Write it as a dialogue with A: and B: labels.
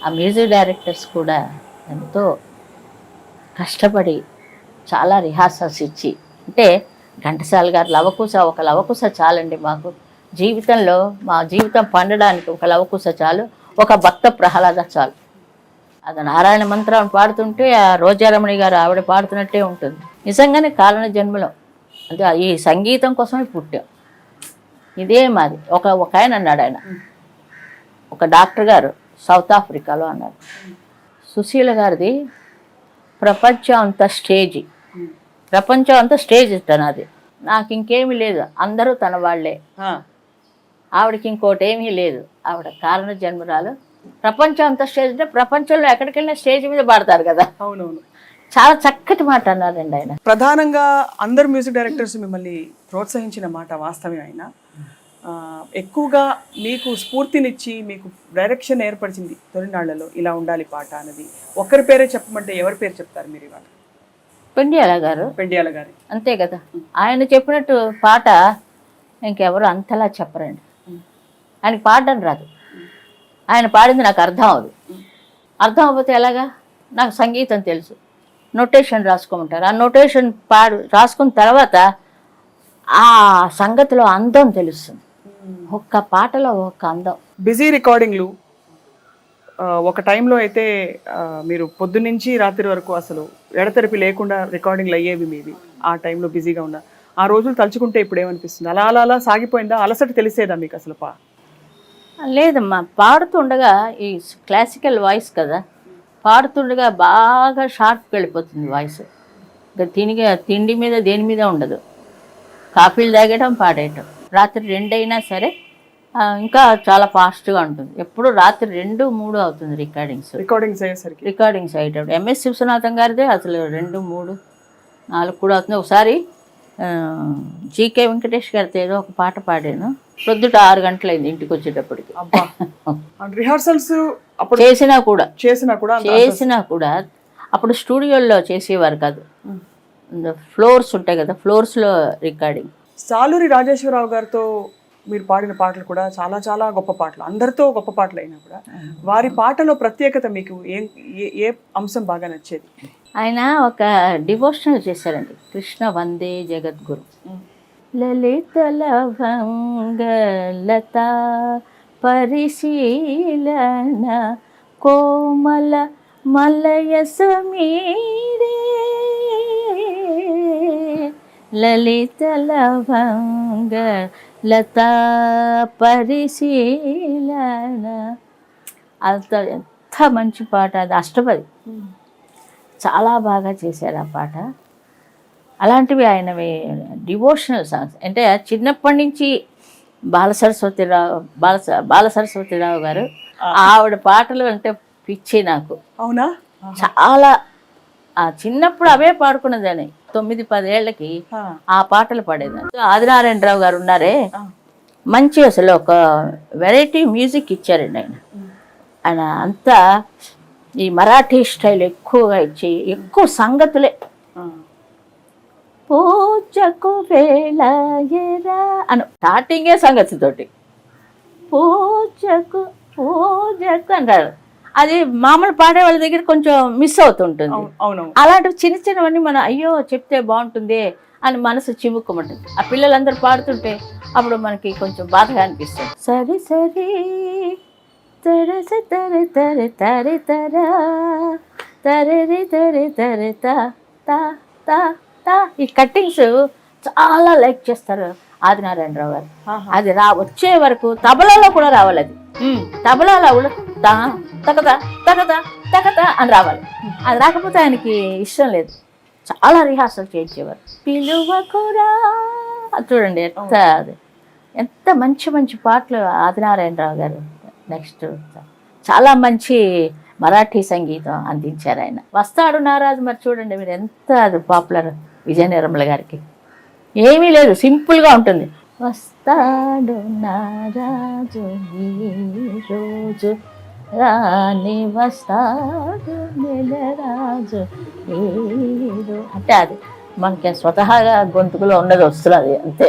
A: ఆ music directors కూడా ఎంతో కష్టపడి చాలా రిహార్సల్స్ ఇచ్చి, అంటే ఘంటసాల గారు లవకుశ, ఒక లవకుశ చాలండి మాకు జీవితంలో, మా జీవితం పండడానికి ఒక లవకుశ చాలు, ఒక భక్త ప్రహ్లాద చాలు. అది నారాయణ మంత్రం పాడుతుంటే ఆ రోజారమణి గారు ఆవిడ పాడుతున్నట్టే ఉంటుంది. నిజంగానే కారణ జన్మలో అంటే ఈ సంగీతం కోసమే పుట్టాం. ఇదే మాది. ఒక ఆయన అన్నాడు, ఆయన ఒక డాక్టర్ గారు సౌత్ ఆఫ్రికాలో అన్నారు, సుశీల గారిది ప్రపంచం అంత స్టేజీ, ప్రపంచం అంతా స్టేజ్ తనది, నాకు ఇంకేమీ లేదు, అందరూ తన వాళ్ళే, ఆవిడకి ఇంకోటి ఏమీ లేదు, ఆవిడ కారణ జన్మరాలు, ప్రపంచం అంతా స్టేజ్ అంటే ప్రపంచంలో ఎక్కడికి వెళ్ళినా స్టేజ్ మీద పాడతారు కదా.
B: అవునవును,
A: చాలా చక్కటి మాట అన్నారండి ఆయన.
B: ప్రధానంగా అందరు మ్యూజిక్ డైరెక్టర్స్ మిమ్మల్ని ప్రోత్సహించిన మాట వాస్తవమే. ఆయన ఎక్కువగా మీకు స్ఫూర్తినిచ్చి మీకు డైరెక్షన్ ఏర్పరిచింది తొలినాళ్లలో, ఇలా ఉండాలి పాట అన్నది. ఒక్కరి పేరే చెప్పమంటే ఎవరి పేరు చెప్తారు మీరు ఇవాళ?
A: పెండియాల గారు.
B: పెండియాల గారి, అంతే
A: కదా. ఆయన చెప్పినట్టు పాట ఇంకెవరు అంతలా చెప్పరండి. ఆయనకి పాడడం రాదు, ఆయన పాడింది నాకు అర్థం అవ్వదు. అర్థం అవ్వకపోతే ఎలాగా? నాకు సంగీతం తెలుసు, నోటేషన్ రాసుకోమంటారు, ఆ నోటేషన్ రాసుకున్న తర్వాత ఆ సంగతిలో అందం తెలుస్తుంది. ఒక్క పాటలో ఒక అందం.
B: బిజీ రికార్డింగ్లు ఒక టైంలో అయితే మీరు పొద్దున్నుంచి రాత్రి వరకు అసలు ఎడతెరిపి లేకుండా రికార్డింగ్లు అయ్యేవి మీవి. ఆ టైంలో బిజీగా ఉన్న ఆ రోజులు తలుచుకుంటే ఇప్పుడు ఏమనిపిస్తుంది? అలా అలా అలా సాగిపోయిందా? అలసట తెలిసేదా మీకు అసలు?
A: లేదమ్మా, పాడుతుండగా ఈ క్లాసికల్ వాయిస్ కదా, పాడుతుండగా బాగా షార్ప్కి వెళ్ళిపోతుంది వాయిస్. ఇంకా తిండి మీద దేని మీద ఉండదు, కాఫీలు తాగడం పాడేయటం. రాత్రి 2 అయినా సరే ఇంకా చాలా ఫాస్ట్గా ఉంటుంది. ఎప్పుడు రాత్రి 2, 3 అవుతుంది రికార్డింగ్స్ అయ్యేటప్పుడు. ఎంఎస్ విశ్వనాథం గారిదే అసలు 2, 3, 4 కూడా అవుతుంది. ఒకసారి జీకే వెంకటేష్ గారితో ఏదో ఒక పాట పాడాను, పొద్దుట 6 గంటలైంది ఇంటికి వచ్చేటప్పటికి.
B: రిహార్సల్స్
A: చేసినా కూడా అప్పుడు స్టూడియోల్లో చేసేవారు కాదు, ఫ్లోర్స్ ఉంటాయి కదా, ఫ్లోర్స్లో రికార్డింగ్.
B: సాలూరి రాజేశ్వరరావు గారితో మీరు పాడిన పాటలు కూడా చాలా చాలా గొప్ప పాటలు, అందరితో గొప్ప పాటలు అయినా కూడా వారి పాటలో ప్రత్యేకత మీకు ఏ అంశం బాగా నచ్చేది?
A: ఆయన ఒక డివోషనల్ చేశారండి, కృష్ణ వందే జగద్గురు. లలిత లవంగ లతా పరిశీలన కోమల మలయ సమీరే లలిత లవంగ లతా పరిశీలన. అంత ఎంత మంచి పాట అది, అష్టపది. చాలా బాగా చేశారు ఆ పాట. అలాంటివి ఆయనవి డివోషనల్ సాంగ్స్. అంటే చిన్నప్పటి నుంచి బాలసరస్వతిరావు గారు, ఆవిడ పాటలు అంటే పిచ్చి నాకు.
B: అవునా?
A: చాలా చిన్నప్పుడు అవే పాడుకున్నదాన్ని. 9-10 ఏళ్ళకి ఆ పాటలు పాడేదాన్ని. ఆదినారాయణరావు గారు ఉన్నారే, మంచి అసలు ఒక వెరైటీ మ్యూజిక్ ఇచ్చారండి ఆయన. ఆయన అంతా ఈ మరాఠీ స్టైల్ ఎక్కువగా ఇచ్చి ఎక్కువ సంగతులే. పూజకు వేళరా అను స్టార్టింగే సంగతితోటి పూజకు అంటారు. అది మామూలు పాడే వాళ్ళ దగ్గర కొంచెం మిస్ అవుతుంటుంది. అలాంటివి చిన్నవన్నీ మనం అయ్యో చెప్తే బాగుంటుంది అని మనసు చివుక్కుమంటుంది. ఆ పిల్లలందరూ పాడుతుంటే అప్పుడు మనకి కొంచెం బాధగా అనిపిస్తుంది. సరి సరి తరస తరి తరి తరి తరా తరి తరి తరి తా ఈ కట్టింగ్స్ చాలా లైక్ చేస్తారు ఆదినారాయణరావు గారు. అది వచ్చే వరకు తబలాలో కూడా రావాలి. అది తబలాలో కూడా తగదా తగదా తగదా అని రావాలి. అది రాకపోతే ఆయనకి ఇష్టం లేదు. చాలా రిహార్సల్ చేయించేవారు. పిలువకురా చూడండి ఎంత మంచి మంచి పాటలు ఆదినారాయణరావు గారు. నెక్స్ట్ చాలా మంచి మరాఠీ సంగీతం అందించారు ఆయన. వస్తాడు నారాజు మరి చూడండి మీరు, ఎంత అది పాపులర్. విజయ నిర్మల గారికి ఏమీ లేదు, సింపుల్గా ఉంటుంది. వస్తాడు నారాజు ఈ రోజు రాని వస్తాడు నెలరాజు అంటే అది మనకి స్వతహాగా గొంతుకులో ఉన్నది వస్తున్నది అంతే.